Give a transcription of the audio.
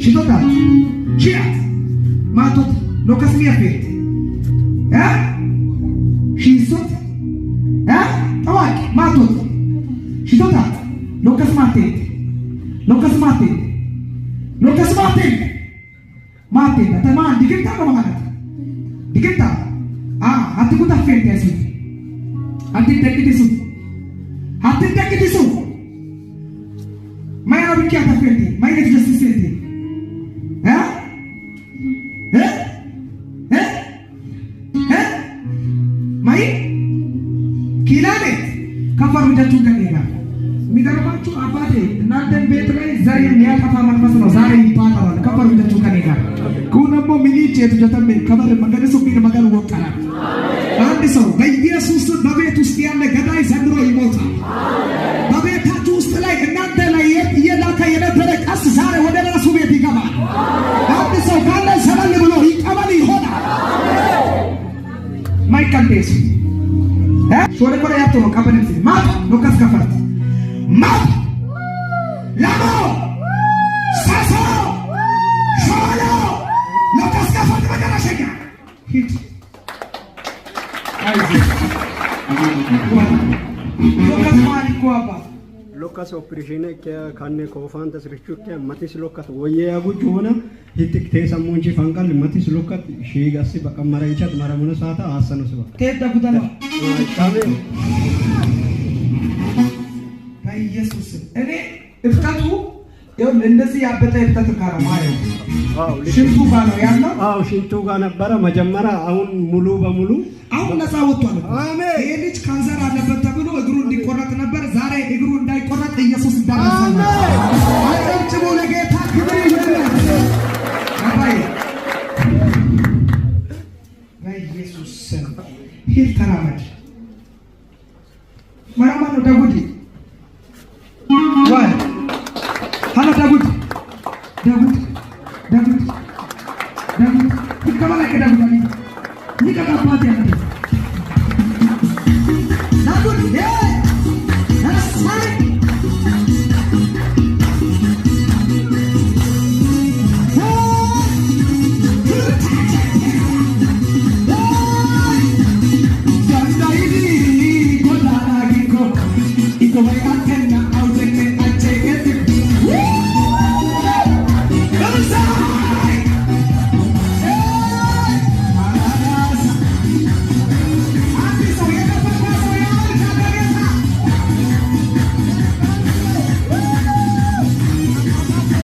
ሽቶታ ቺያት ማቶት ሎከስ ሚያፈት ሽሶት ጠዋቅ ማቶት ሽቶታ ሎከስ ማቴት ተማ ዲግንታ ማለት ዲግንታ አትኩታ ፈንት ያሲ አትደቅዲሱ ማይና ብቻ ተፈንት ማይነት ደስሰንት ማይ ኪላኔ ከፈር ወደቱ ከኔጋ የሚገርማችሁ አባቴ እናንተን ቤት ላይ ዘር የሚያጠፋ መንፈስ ነው ዛሬ ይባላል። ከፈር ወደቱ ከኔጋ ኩነሞ ሚኒቼ ተጀተም ከበር መንገደሱ ቢል መጋል ወቀራ አንድ ሰው በኢየሱስ በቤት ውስጥ ያለ ገዳይ ዘንድሮ ይሞታል። በቤታችሁ ውስጥ ላይ እናንተ ላይ የላካ የነበረ ቀስ ዛሬ ወደ ራሱ ቤት ይገባል። አንድ ሰው ካለ ሰበል ብሎ ይቀበል ይሆናል። ማይካንቴስ ሾለ ኮራ ያቶ ነው ካበነስ ማት ሎካስ ከፈርት ማት ላሞ ሳሶ ሾሎ ሎካስ ከፈርት በደረሰኛ ሂድ Lokas operation kya khanne ko fanta srichu kya matis lokas woye agu jona hitik the samunchi fangal matis lokat shigasi bakamara ichat maramuna sata asanu suba te dabudala kame by Jesus ene iftatu yom እንደዚህ ያበጠ ይፍታት ካራ ማለት ሽንቱ ጋር ነው ያለው ሽንቱ ጋር ነበር መጀመሪያ አሁን ሙሉ በሙሉ አሁን ነፃ ወጥቷል። አሜን። ይሄ ልጅ ካንሰር አለበት ተብሎ እግሩ እንዲቆረጥ ነበር። ዛሬ እግሩ እንዳይቆረጥ ኢየሱስ እንዳረሰ ነው። አጨብጭቡ ለጌታ ክብር ይሁን። አባይ በኢየሱስ ስም ሂድ ተራመድ። ማማ ነው ዳዊት ወይ ሃላ ዳዊት